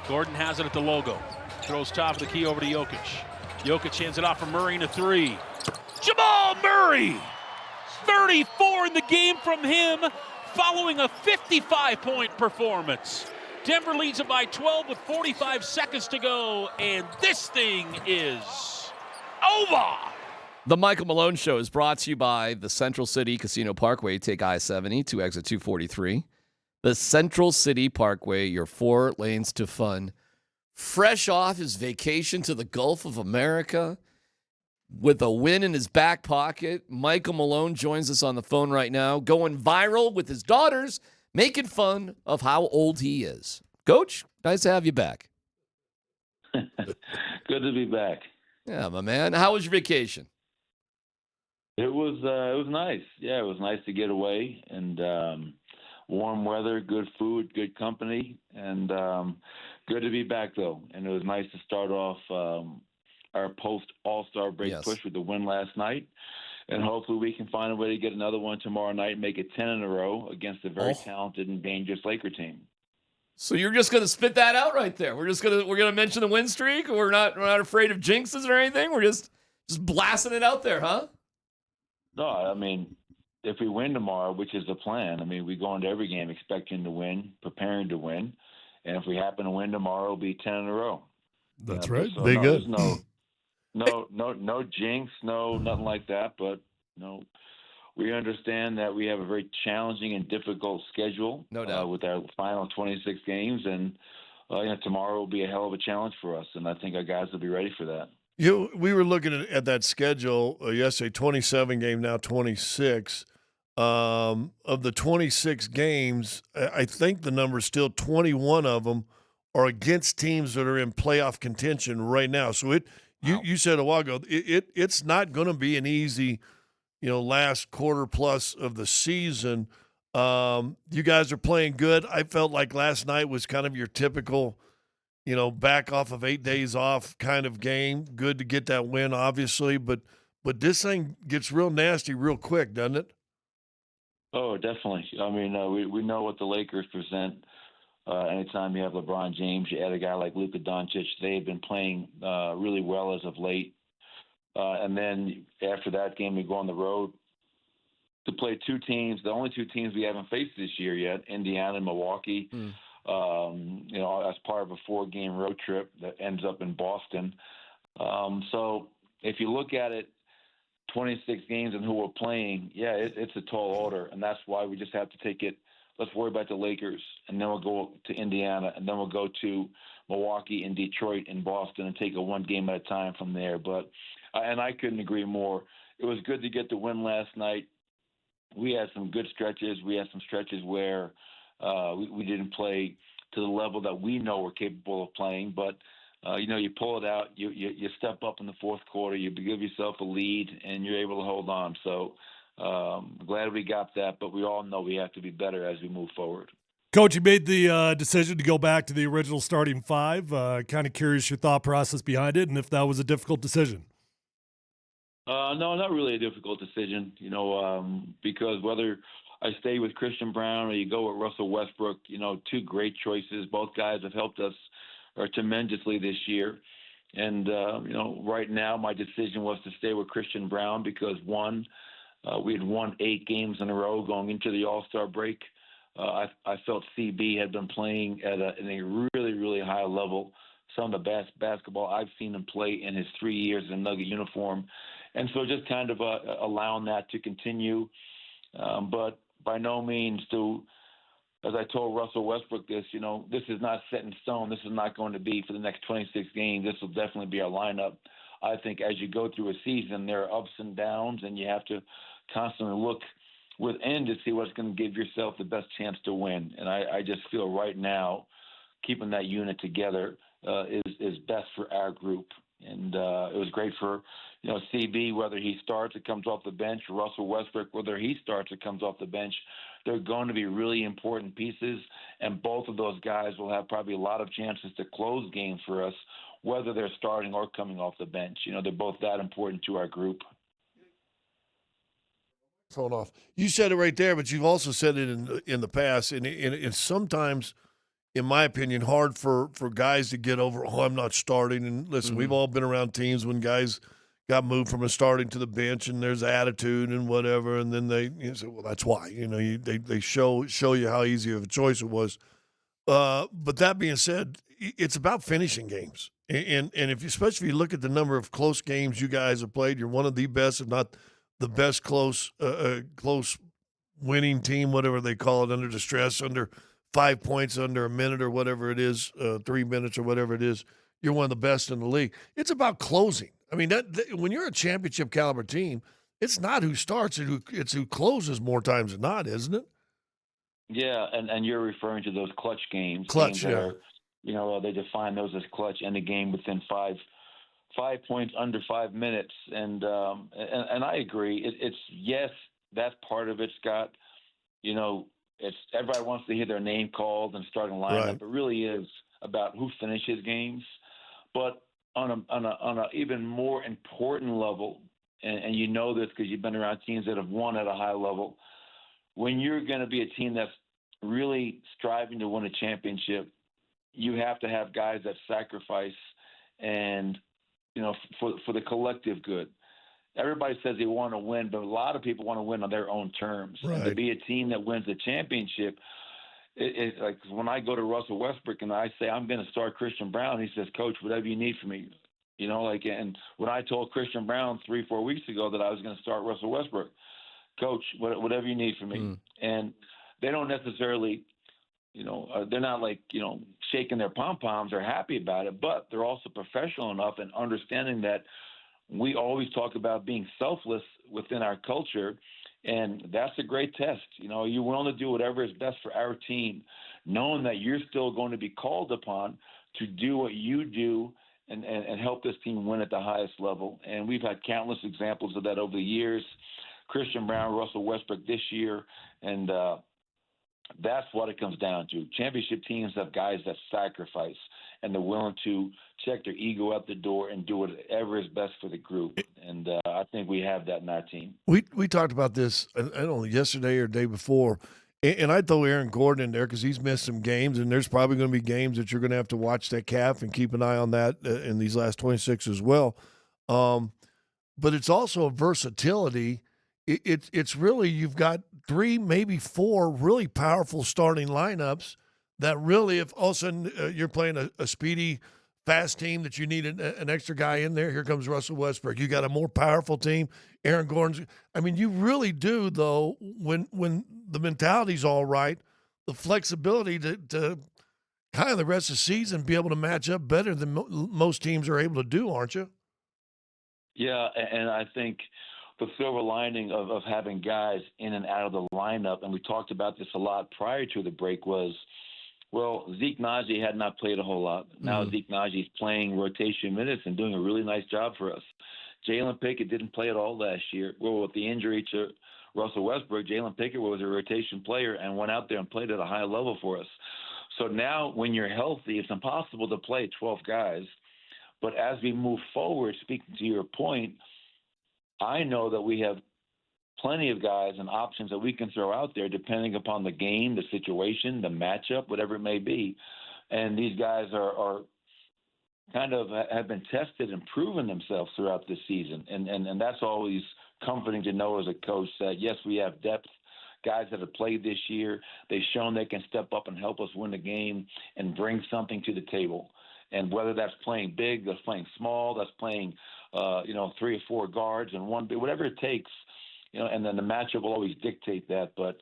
Gordon has it at the logo. Throws top of the key over to Jokic. Jokic hands it off for Murray in a three. Jamal Murray! 34 in the game from him, following a 55-point performance. Denver leads it by 12 with 45 seconds to go, and this thing is over. The Michael Malone Show is brought to you by the Central City Casino Parkway. Take I-70 to exit 243. The Central City Parkway, your 4 lanes to fun. Fresh off his vacation to the Gulf of America, with a win in his back pocket, Michael Malone joins us on the phone right now, going viral with his daughters, making fun of how old he is. Coach, nice to have you back. Good to be back. Yeah, my man. How was your vacation? It was nice. Yeah, it was nice to get away and warm weather, good food, good company, and good to be back though. And it was nice to start off our post All-Star break push with the win last night, and hopefully we can find a way to get another one tomorrow night and make it 10 in a row against a very talented and dangerous Laker team. So you're just going to spit that out right there. We're going to mention the win streak. We're not afraid of jinxes or anything. We're just blasting it out there, huh? No, I mean, if we win tomorrow, which is the plan, I mean, we go into every game expecting to win, preparing to win, and if we happen to win tomorrow, it'll be 10 in a row. That's right. So Be good. No jinx, nothing like that. But we understand that we have a very challenging and difficult schedule. No doubt. With our final 26 games, and tomorrow will be a hell of a challenge for us. And I think our guys will be ready for that. We were looking at that schedule yesterday. 27 game, now 26. Of the 26 games, I think the number is still 21 of them are against teams that are in playoff contention right now. So you said a while ago, it's not going to be an easy, last quarter plus of the season. You guys are playing good. I felt like last night was kind of your typical, back off of 8 days off kind of game. Good to get that win, obviously, but this thing gets real nasty real quick, doesn't it? Oh, definitely. I mean, we know what the Lakers present. Anytime you have LeBron James, you add a guy like Luka Doncic. They've been playing really well as of late. And then after that game, we go on the road to play 2 teams, the only 2 teams we haven't faced this year yet, Indiana and Milwaukee, as part of a 4-game road trip that ends up in Boston. So if you look at it, 26 games and who we're playing, it's a tall order, and that's why we just have to take it. Let's worry about the Lakers, and then we'll go to Indiana, and then we'll go to Milwaukee and Detroit and Boston and take it 1 game at a time from there. But and I couldn't agree more. It was good to get the win last night. We had some good stretches. We had some stretches where we didn't play to the level that we know we're capable of playing. But, you pull it out, you step up in the fourth quarter, you give yourself a lead, and you're able to hold on. So glad we got that, but we all know we have to be better as we move forward. Coach, you made the decision to go back to the original starting 5. Kind of curious your thought process behind it and if that was a difficult decision. No, not really a difficult decision, because whether I stay with Christian Brown or you go with Russell Westbrook, 2 great choices. Both guys have helped us tremendously this year. And, right now my decision was to stay with Christian Brown because, one, we had won 8 games in a row going into the All-Star break. I felt CB had been playing at a really, really high level, some of the best basketball I've seen him play in his 3 years in a Nugget uniform. And so just kind of allowing that to continue. But by no means as I told Russell Westbrook this is not set in stone. This is not going to be for the next 26 games. This will definitely be our lineup. I think as you go through a season, there are ups and downs, and you have to constantly look within to see what's going to give yourself the best chance to win. And I just feel right now keeping that unit together is best for our group. And it was great for CB, whether he starts or comes off the bench, Russell Westbrook, whether he starts or comes off the bench. They're going to be really important pieces, and both of those guys will have probably a lot of chances to close games for us, whether they're starting or coming off the bench. They're both that important to our group. Phone off. You said it right there, but you've also said it in the past, and sometimes in my opinion, hard for guys to get over, I'm not starting. And listen, we've all been around teams when guys got moved from a starting to the bench and there's attitude and whatever. And then they say, well, that's why. They show you how easy of a choice it was. But that being said, it's about finishing games. And especially if you look at the number of close games you guys have played, you're one of the best, if not the best close winning team, whatever they call it, under distress, under 5 points, under a minute or whatever it is, 3 minutes or whatever it is. You're one of the best in the league. It's about closing. I mean, when you're a championship caliber team, it's not who starts, it's who closes more times than not, isn't it? Yeah, and you're referring to those clutch games. Clutch, games that are, they define those as clutch, and the game within 5 points under 5 minutes. And I agree. It's yes, that's part of it, Scott. It's everybody wants to hear their name called and starting lineup. Right. It really is about who finishes games. But on a even more important level, and you know this because you've been around teams that have won at a high level, when you're going to be a team that's really striving to win a championship, you have to have guys that sacrifice and, for the collective good. Everybody says they want to win, but a lot of people want to win on their own terms. Right. And to be a team that wins the championship, it's like when I go to Russell Westbrook and I say, I'm going to start Christian Brown, he says, Coach, whatever you need from me. And when I told Christian Brown 3-4 weeks ago that I was going to start Russell Westbrook, Coach, whatever you need from me. And they don't necessarily, they're not like, shaking their pom-poms or happy about it, but they're also professional enough and understanding that we always talk about being selfless within our culture, and that's a great test. You're willing to do whatever is best for our team, knowing that you're still going to be called upon to do what you do and help this team win at the highest level. And we've had countless examples of that over the years. Christian Brown, Russell Westbrook this year, and that's what it comes down to. Championship teams have guys that sacrifice, and they're willing to check their ego out the door and do whatever is best for the group. And I think we have that in our team. We talked about this, I don't know, yesterday or the day before, and I throw Aaron Gordon in there because he's missed some games, and there's probably going to be games that you're going to have to watch that calf and keep an eye on that in these last 26 as well. But it's also a versatility. It's really, you've got 3, maybe 4 really powerful starting lineups that really, if all of a sudden you're playing a speedy, fast team that you need an extra guy in there, here comes Russell Westbrook. You got a more powerful team. Aaron Gordon's. I mean, you really do, though, when the mentality's all right, the flexibility to kind of the rest of the season be able to match up better than most teams are able to do, aren't you? Yeah, and I think the silver lining of having guys in and out of the lineup, and we talked about this a lot prior to the break, was, well, Zeke Naji had not played a whole lot. Now Zeke Naji's playing rotation minutes and doing a really nice job for us. Jalen Pickett didn't play at all last year. Well, with the injury to Russell Westbrook, Jalen Pickett was a rotation player and went out there and played at a high level for us. So now when you're healthy, it's impossible to play 12 guys. But as we move forward, speaking to your point, I know that we have plenty of guys and options that we can throw out there depending upon the game, the situation, the matchup, whatever it may be. And these guys are kind of have been tested and proven themselves throughout this season. And that's always comforting to know as a coach that, yes, we have depth, guys that have played this year. They've shown they can step up and help us win the game and bring something to the table. And whether that's playing big, that's playing small, that's playing, 3 or 4 guards and one big, whatever it takes, and then the matchup will always dictate that. But,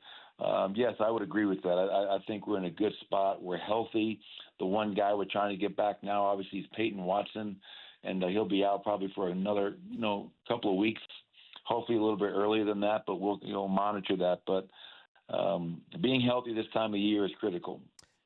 yes, I would agree with that. I think we're in a good spot. We're healthy. The one guy we're trying to get back now, obviously, is Peyton Watson, and he'll be out probably for another, couple of weeks, hopefully a little bit earlier than that, but we'll monitor that. But being healthy this time of year is critical.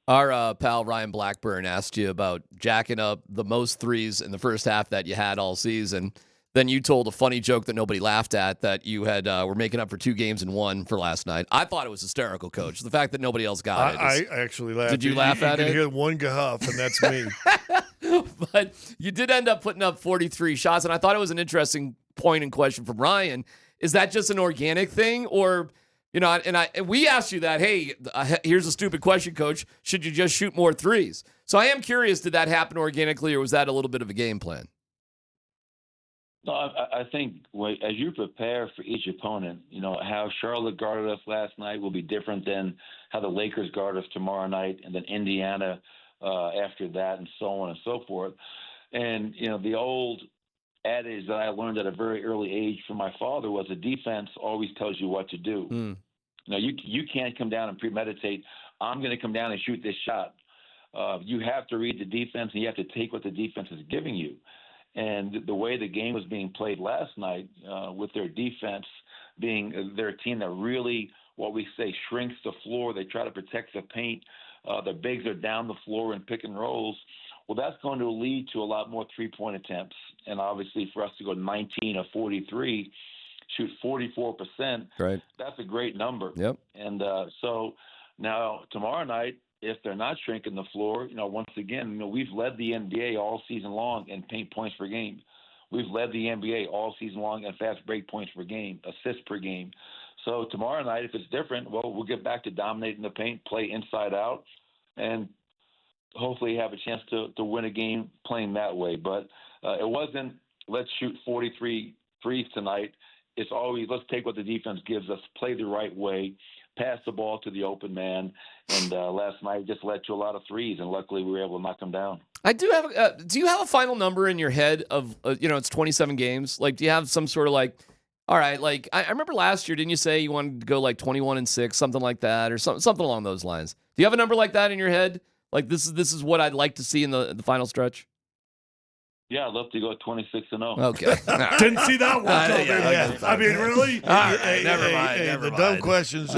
Our pal Ryan Blackburn asked you about jacking up the most threes in the first half that you had all season. Then you told a funny joke that nobody laughed at, that you had were making up for 2 games and 1 for last night. I thought it was hysterical, Coach. The fact that nobody else got it. I actually laughed. Did you laugh at it? You can hear one gahuff, and that's me. But you did end up putting up 43 shots, and I thought it was an interesting point and question from Ryan. Is that just an organic thing, or You know, and we asked you that, hey, here's a stupid question, Coach. Should you just shoot more threes? So I am curious, did that happen organically, or was that a little bit of a game plan? No, I think as you prepare for each opponent, you know, how Charlotte guarded us last night will be different than how the Lakers guard us tomorrow night, and then Indiana after that, and so on and so forth. And, you know, the old adage that I learned at a very early age from my father was the defense always tells you what to do. Now, you can't come down and premeditate, I'm going to come down and shoot this shot. You have to read the defense, and you have to take what the defense is giving you. And the way the game was being played last night, with their defense being their team that really, what we say, shrinks the floor. They try to protect the paint. The bigs are down the floor and pick and rolls. Well, that's going to lead to a lot more three-point attempts. And obviously for us to go 19 of 43, shoot 44%, right? That's a great number. Yep. And so now tomorrow night, if they're not shrinking the floor, you know, once again, you know, we've led the NBA all season long in paint points per game. We've led the NBA all season long in fast break points per game, assists per game. So tomorrow night, if it's different, well, we'll get back to dominating the paint, play inside out, and hopefully have a chance to win a game playing that way. But it wasn't, let's shoot 43 threes tonight. It's always, let's take what the defense gives us, play the right way, pass the ball to the open man. And last night just led to a lot of threes, and luckily we were able to knock them down. I do have. Do you have a final number in your head of, you know, it's 27 games? Like, do you have some sort of like, all right, like I remember last year, didn't you say you wanted to go like 21-6, something like that, or something along those lines? Do you have a number like that in your head? Like this is what I'd like to see in the final stretch. Yeah, I'd love to go 26-0. Okay. Didn't see that one coming. yeah. I mean, really? All right, never mind. The dumb questions.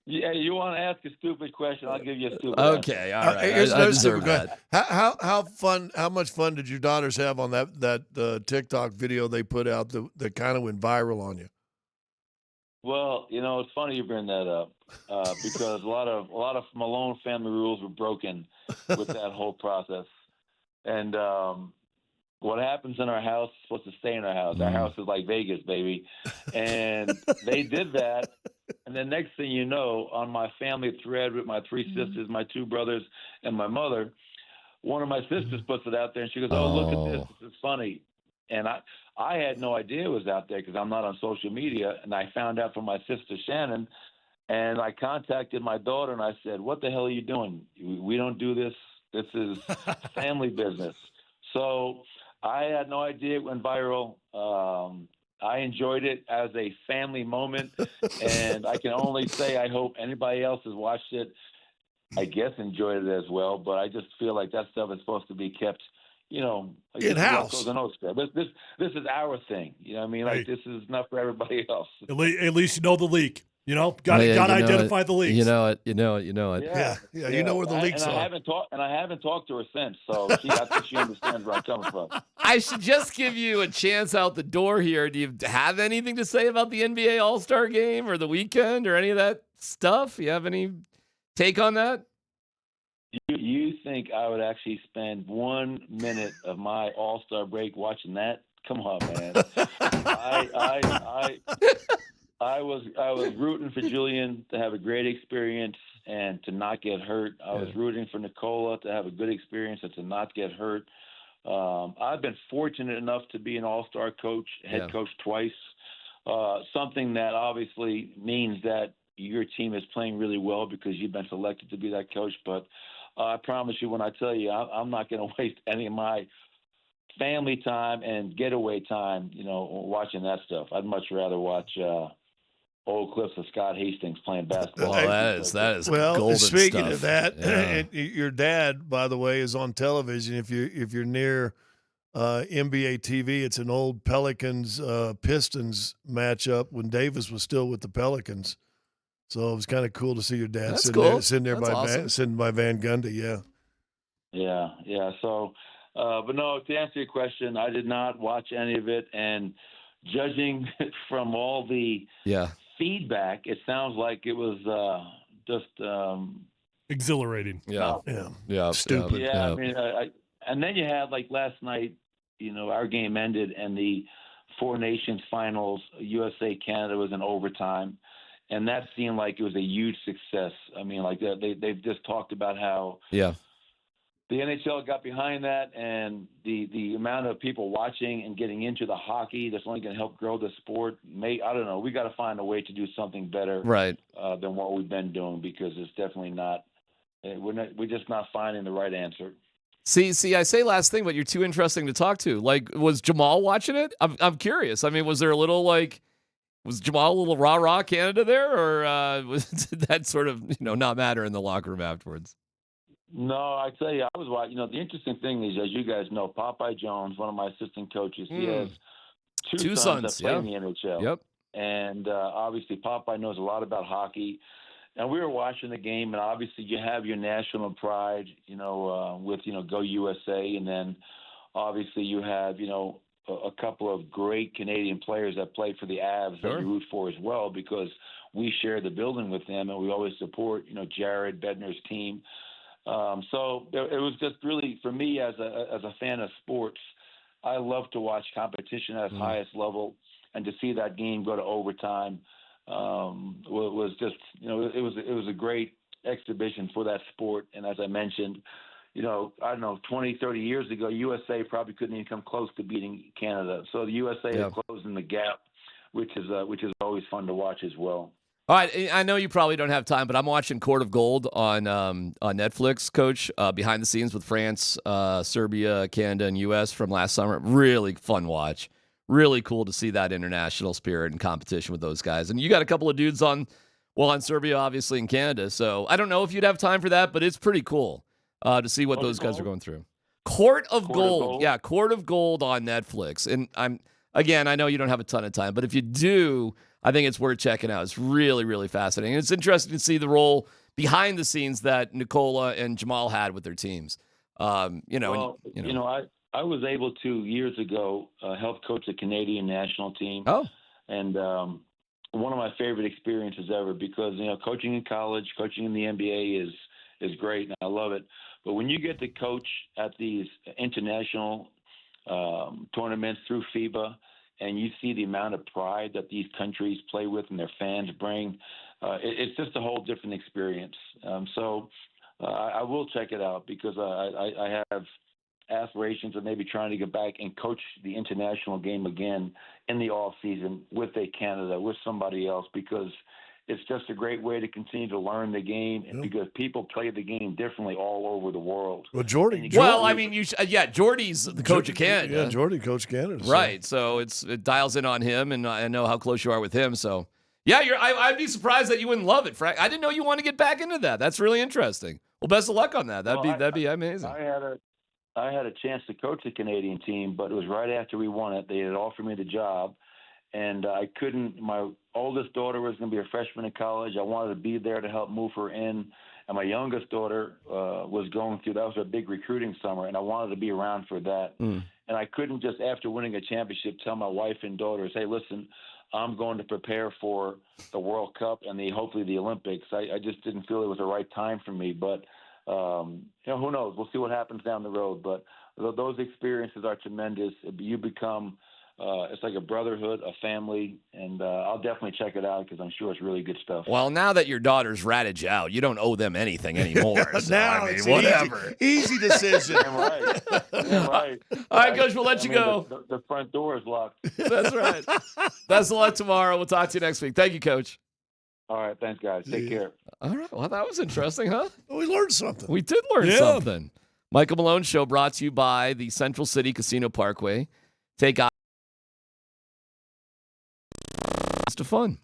Yeah, you want to ask a stupid question? I'll give you a stupid Okay, all right. Here's I another deserve stupid that. question. How much fun did your daughters have on that TikTok video they put out that kind of went viral on you? Well, you know, it's funny you bring that up because a lot of Malone family rules were broken with that whole process. And what happens in our house is supposed to stay in our house. Our house is like Vegas, baby. And they did that. And then next thing you know, on my family thread with my three sisters, my two brothers, and my mother, one of my sisters puts it out there, and she goes, "Oh, look at this. This is funny." And I had no idea it was out there because I'm not on social media. And I found out from my sister, Shannon, and I contacted my daughter, and I said, "What the hell are you doing? We don't do this. This is family business." So I had no idea it went viral. I enjoyed it as a family moment, and I can only say I hope anybody else has watched it, I guess enjoyed it as well. But I just feel like that stuff is supposed to be kept, you know, in-house. This is our thing. You know what I mean? Like, this is not for everybody else. At least you know the leak. You know, got to identify the leaks. You know it. You know it. Yeah. You know where the leaks are. I haven't talked to her since, so I think she understands where I'm coming from. I should just give you a chance out the door here. Do you have anything to say about the NBA All-Star Game or the weekend or any of that stuff? You have any take on that? You think I would actually spend 1 minute of my All-Star break watching that? Come on, man. I was rooting for Julian to have a great experience and to not get hurt. I was rooting for Nicola to have a good experience and to not get hurt. I've been fortunate enough to be an all-star coach, head coach twice, something that obviously means that your team is playing really well because you've been selected to be that coach. But I promise you, when I tell you, I'm not going to waste any of my family time and getaway time, you know, watching that stuff. I'd much rather watch old clips of Scott Hastings playing basketball. Oh, that is well. golden Speaking stuff. of that, and your dad, by the way, is on television. If you're near NBA TV, it's an old Pelicans Pistons matchup when Davis was still with the Pelicans. So it was kind of cool to see your dad sitting there by Van Gundy. Yeah. So, but no, to answer your question, I did not watch any of it, and judging from all the feedback, it sounds like it was just exhilarating. Yeah. Stupid. Yeah. I mean, and then you had, like, last night, you know, our game ended and the Four Nations finals, USA Canada, was in overtime, and that seemed like it was a huge success. I mean, like they've just talked about how Yeah. the NHL got behind that, and the amount of people watching and getting into the hockey that's only going to help grow the sport. I don't know. We got to find a way to do something better Right. Than what we've been doing, because it's definitely not. We're just not finding the right answer. See, I say last thing, but you're too interesting to talk to. Like, was Jamal watching it? I'm curious. I mean, was there a little was Jamal a little rah Canada there, or did that sort of not matter in the locker room afterwards? No, I tell you, I was watching. The interesting thing is, as you guys know, Popeye Jones, one of my assistant coaches, he has two sons that play in the NHL. Yep. And obviously, Popeye knows a lot about hockey. And we were watching the game, and obviously, you have your national pride, with Go USA, and then obviously you have a couple of great Canadian players that play for the Avs that you root for as well, because we share the building with them, and we always support Jared Bednar's team. So it was just really, for me as a fan of sports, I love to watch competition at its highest level, and to see that game go to overtime was just, it was a great exhibition for that sport. And as I mentioned, I don't know, 20, 30 years ago, USA probably couldn't even come close to beating Canada. So the USA is closing the gap, which is always fun to watch as well. All right, I know you probably don't have time, but I'm watching Court of Gold on Netflix, Coach, behind the scenes with France, Serbia, Canada, and U.S. from last summer. Really fun watch. Really cool to see that international spirit and competition with those guys. And you got a couple of dudes on Serbia, obviously, in Canada. So I don't know if you'd have time for that, but it's pretty cool to see what those guys are going through. Court of Gold. Yeah, Court of Gold on Netflix. And I know you don't have a ton of time, but if you do, I think it's worth checking out. It's really, really fascinating. And it's interesting to see the role behind the scenes that Nicola and Jamal had with their teams. I was able to, years ago, help coach the Canadian national team. Oh. And one of my favorite experiences ever, because, coaching in college, coaching in the NBA is great, and I love it. But when you get to coach at these international tournaments through FIBA, and you see the amount of pride that these countries play with and their fans bring, it's just a whole different experience. So I will check it out, because I have aspirations of maybe trying to get back and coach the international game again in the off season with Canada, with somebody else, because it's just a great way to continue to learn the game, because people play the game differently all over the world. Well, Jordy. Jordy's the coach of Canada. Yeah, Jordy coached Canada. Right, so it dials in on him, and I know how close you are with him. So, yeah, I'd be surprised that you wouldn't love it, Frank. I didn't know you want to get back into that. That's really interesting. Well, best of luck on that. That'd be amazing. I had a chance to coach the Canadian team, but it was right after we won it. They had offered me the job, and I couldn't. My oldest daughter was going to be a freshman in college. I wanted to be there to help move her in, and my youngest daughter was going through. That was a big recruiting summer, and I wanted to be around for that. And I couldn't just, after winning a championship, tell my wife and daughters, "Hey, listen, I'm going to prepare for the World Cup and hopefully the Olympics." I just didn't feel it was the right time for me, but. Who knows? We'll see what happens down the road. But those experiences are tremendous. You become, it's like a brotherhood, a family, and I'll definitely check it out, because I'm sure it's really good stuff. Well, now that your daughter's ratted you out, you don't owe them anything anymore. So, now it's whatever. Easy decision. Damn right. All right, Coach, we'll let you go. The front door is locked. That's right. Best of luck tomorrow. We'll talk to you next week. Thank you, Coach. All right. Thanks, guys. Take care. All right. Well, that was interesting, huh? Well, we learned something. We did learn something. Michael Malone Show brought to you by the Central City Casino Parkway. Take to fun.